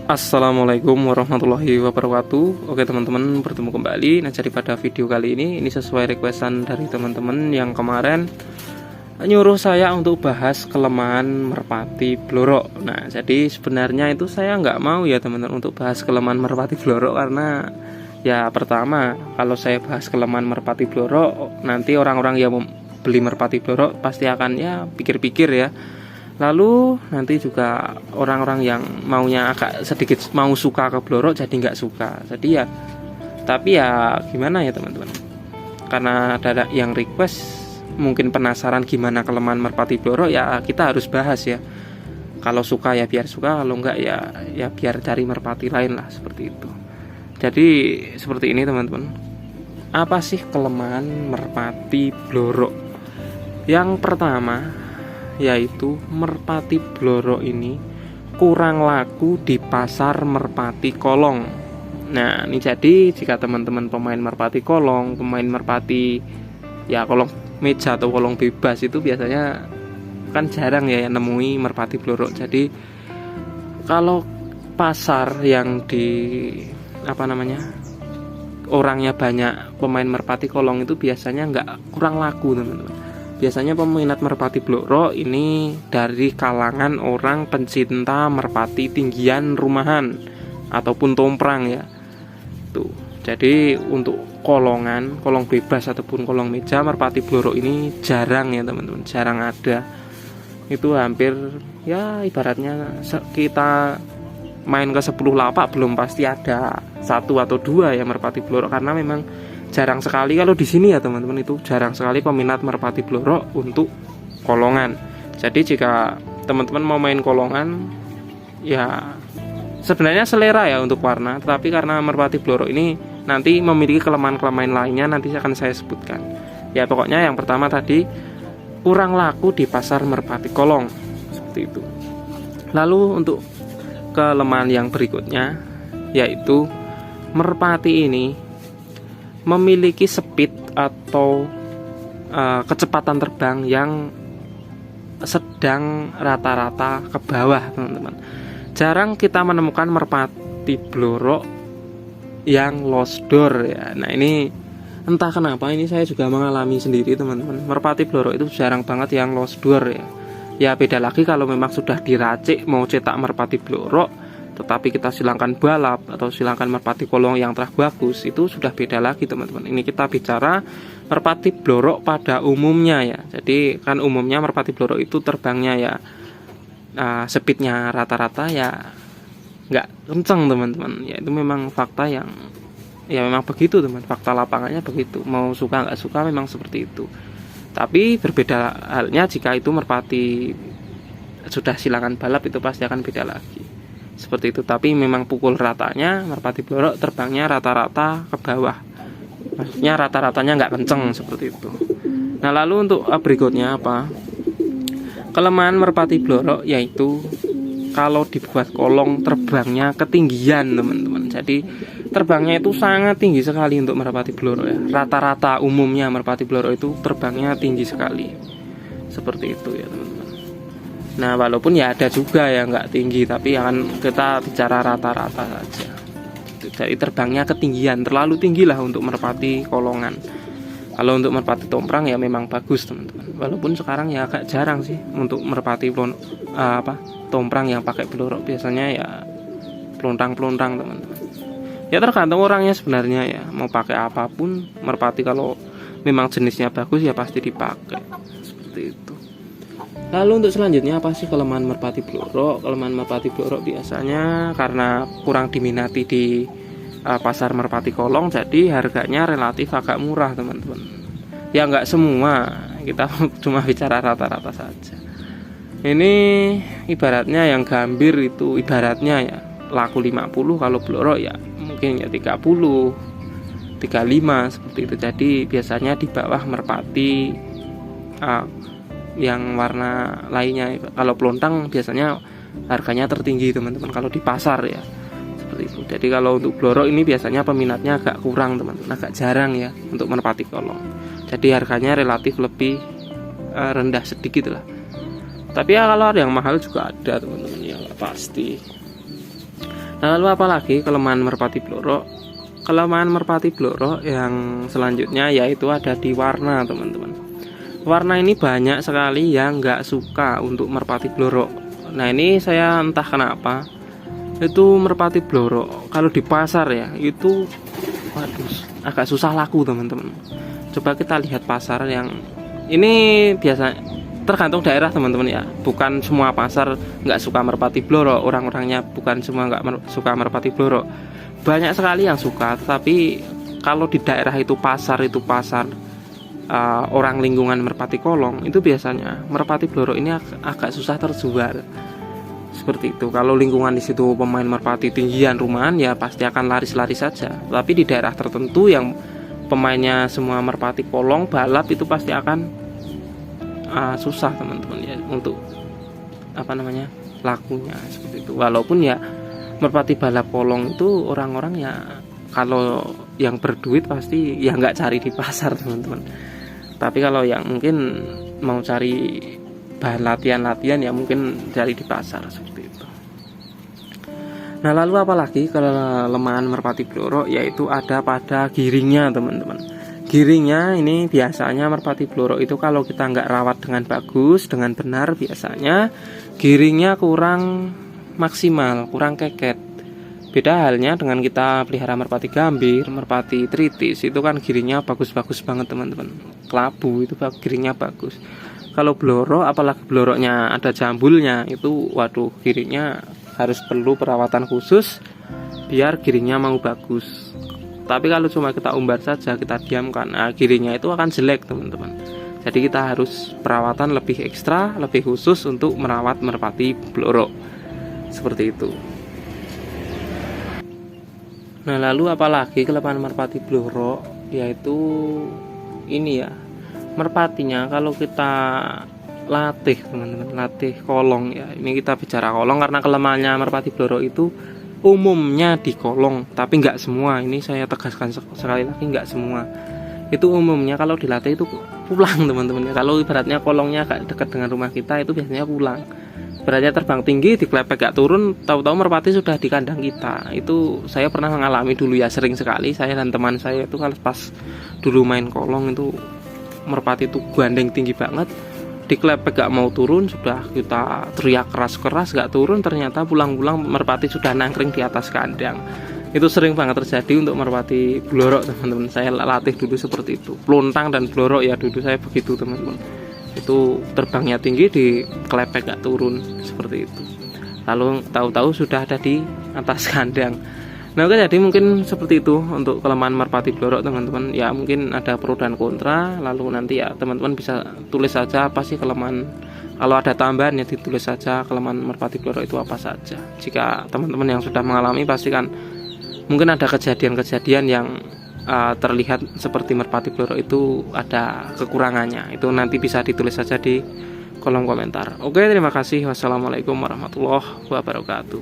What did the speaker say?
Assalamualaikum warahmatullahi wabarakatuh. Oke teman-teman, bertemu kembali. Nah, jadi pada video kali ini sesuai requestan dari teman-teman yang kemarin nyuruh saya untuk bahas kelemahan merpati blorok. Nah, jadi sebenarnya itu saya nggak mau ya teman-teman untuk bahas kelemahan merpati blorok, karena ya pertama, kalau saya bahas kelemahan merpati blorok, nanti orang-orang yang beli merpati blorok pasti akan ya pikir-pikir ya. Lalu nanti juga orang-orang yang maunya agak sedikit mau suka ke blorok jadi nggak suka. Jadi ya, tapi ya gimana ya teman-teman, karena ada yang request mungkin penasaran gimana kelemahan merpati blorok, ya kita harus bahas ya. Kalau suka ya biar suka, kalau enggak ya biar cari merpati lain lah, seperti itu. Jadi seperti ini teman-teman. Apa sih kelemahan merpati blorok? Yang pertama yaitu merpati blorok ini kurang laku di pasar merpati kolong. Nah, ini jadi jika teman-teman pemain merpati kolong, pemain merpati ya kolong meja atau kolong bebas, itu biasanya kan jarang ya nemui merpati blorok. Jadi kalau pasar yang orangnya banyak pemain merpati kolong itu biasanya kurang laku teman-teman. Biasanya peminat merpati blorok ini dari kalangan orang pencinta merpati tinggian rumahan ataupun tomprang ya. Tuh. Jadi untuk kolong bebas ataupun kolong meja, merpati blorok ini jarang ya teman-teman, jarang ada. Itu hampir ya ibaratnya kita main ke 10 lapak belum pasti ada 1 atau 2 ya merpati blorok, karena memang jarang sekali kalau di sini ya teman-teman, itu jarang sekali peminat merpati blorok untuk kolongan. Jadi jika teman-teman mau main kolongan ya sebenarnya selera ya untuk warna, tetapi karena merpati blorok ini nanti memiliki kelemahan-kelemahan lainnya, nanti akan saya sebutkan. Ya pokoknya yang pertama tadi, kurang laku di pasar merpati kolong, seperti itu. Lalu untuk kelemahan yang berikutnya yaitu merpati ini memiliki speed atau kecepatan terbang yang sedang rata-rata ke bawah teman-teman. Jarang kita menemukan merpati blorok yang lost door ya. Nah ini entah kenapa, ini saya juga mengalami sendiri teman-teman. Merpati blorok itu jarang banget yang lost door ya. Ya beda lagi kalau memang sudah diracik mau cetak merpati blorok, tetapi kita silangkan balap atau silangkan merpati kolong yang telah bagus, itu sudah beda lagi teman-teman. Ini kita bicara merpati blorok pada umumnya ya. Jadi kan umumnya merpati blorok itu terbangnya ya speednya rata-rata ya nggak kenceng teman-teman. Ya itu memang fakta yang ya memang begitu teman, fakta lapangannya begitu. Mau suka nggak suka memang seperti itu. Tapi berbeda halnya jika itu merpati sudah silangan balap, itu pasti akan beda lagi. Seperti itu. Tapi memang pukul ratanya merpati blorok terbangnya rata-rata ke bawah. Maksudnya rata-ratanya nggak kenceng, seperti itu. Nah lalu untuk berikutnya apa? Kelemahan merpati blorok yaitu kalau dibuat kolong terbangnya ketinggian teman-teman. Jadi terbangnya itu sangat tinggi sekali untuk merpati blorok ya. Rata-rata umumnya merpati blorok itu terbangnya tinggi sekali. Seperti itu ya teman-teman. Nah walaupun ya ada juga yang nggak tinggi, tapi akan kita bicara rata-rata saja. Jadi terbangnya ketinggian, terlalu tinggi lah untuk merpati kolongan. Kalau untuk merpati tomprang ya memang bagus teman-teman. Walaupun sekarang ya agak jarang sih untuk merpati tomprang yang pakai blorok, biasanya ya pelontang-pelontang teman-teman. Ya tergantung orangnya sebenarnya ya, mau pakai apapun merpati kalau memang jenisnya bagus ya pasti dipakai. Seperti itu. Lalu untuk selanjutnya apa sih kelemahan merpati blorok? Kelemahan merpati blorok biasanya karena kurang diminati di pasar merpati kolong, jadi harganya relatif agak murah teman-teman. Ya nggak semua, kita cuma bicara rata-rata saja. Ini ibaratnya yang gambir itu ibaratnya ya laku 50, kalau blorok ya mungkin ya 30, 35 seperti itu. Jadi biasanya di bawah merpati yang warna lainnya. Kalau pelontang biasanya harganya tertinggi teman-teman kalau di pasar ya, seperti itu. Jadi kalau untuk blorok ini biasanya peminatnya agak kurang teman-teman, agak jarang ya untuk merpati kolong. Jadi harganya relatif lebih rendah sedikit lah. Tapi ya kalau ada yang mahal juga ada teman-teman, ya pasti. Nah, lalu apalagi kelemahan merpati blorok? Kelemahan merpati blorok yang selanjutnya yaitu ada di warna, teman-teman. Warna ini banyak sekali yang nggak suka untuk merpati blorok. Nah, ini saya entah kenapa itu merpati blorok kalau di pasar ya itu waduh agak susah laku, teman-teman. Coba kita lihat pasar yang ini biasa tergantung daerah, teman-teman ya. Bukan semua pasar nggak suka merpati blorok, orang-orangnya bukan semua nggak suka merpati blorok. Banyak sekali yang suka, tapi kalau di daerah itu pasar orang lingkungan merpati kolong, itu biasanya merpati blorok ini agak susah terjual. Seperti itu. Kalau lingkungan di situ pemain merpati tinggian rumahan ya pasti akan laris-laris saja. Tapi di daerah tertentu yang pemainnya semua merpati kolong balap itu pasti akan susah, teman-teman ya, untuk lakunya seperti itu. Walaupun ya merpati balap kolong itu orang-orang ya kalau yang berduit pasti ya nggak cari di pasar, teman-teman. Tapi kalau yang mungkin mau cari bahan latihan ya mungkin cari di pasar seperti itu. Nah, lalu apalagi kelemahan merpati blorok yaitu ada pada giringnya, teman-teman. Giringnya ini biasanya merpati blorok itu kalau kita nggak rawat dengan bagus, dengan benar, biasanya giringnya kurang maksimal, kurang keket. Beda halnya dengan kita pelihara merpati gambir, merpati tritis, itu kan giringnya bagus-bagus banget, teman-teman. Kelabu itu giringnya bagus. Kalau blorok, apalagi bloroknya ada jambulnya, itu waduh giringnya harus perlu perawatan khusus biar giringnya mau bagus. Tapi kalau cuma kita umbar saja, kita diamkan, giringnya itu akan jelek, teman-teman. Jadi kita harus perawatan lebih ekstra, lebih khusus untuk merawat merpati blorok. Seperti itu. Nah, lalu apalagi kelemahan merpati blorok yaitu ini ya, merpatinya kalau kita latih, teman-teman, latih kolong ya. Ini kita bicara kolong karena kelemahannya merpati blorok itu umumnya di kolong, tapi nggak semua. Ini saya tegaskan sekali lagi, nggak semua. Itu umumnya kalau dilatih itu pulang, teman-teman ya. Kalau ibaratnya kolongnya agak dekat dengan rumah kita itu biasanya pulang. Beratnya terbang tinggi, diklepek gak turun, tahu-tahu merpati sudah di kandang kita. Itu saya pernah mengalami dulu ya, sering sekali. Saya dan teman saya itu kalau pas dulu main kolong itu merpati itu gandeng tinggi banget, diklepek gak mau turun, sudah kita teriak keras-keras gak turun, ternyata pulang-pulang merpati sudah nangkring di atas kandang. Itu sering banget terjadi untuk merpati blorok, teman-teman. Saya latih dulu seperti itu. Pelontang dan blorok ya dulu saya begitu, teman-teman. Itu terbangnya tinggi, di kelepek gak turun seperti itu. Lalu tahu-tahu sudah ada di atas kandang. Nah, oke, jadi mungkin seperti itu untuk kelemahan merpati blorok, teman-teman. Ya mungkin ada pro dan kontra. Lalu nanti ya teman-teman bisa tulis saja apa sih kelemahan. Kalau ada tambahan ya ditulis saja kelemahan merpati blorok itu apa saja. Jika teman-teman yang sudah mengalami pasti kan mungkin ada kejadian-kejadian yang terlihat seperti merpati blorok itu ada kekurangannya. Itu nanti bisa ditulis saja di kolom komentar. Oke, terima kasih. Wassalamualaikum warahmatullahi wabarakatuh.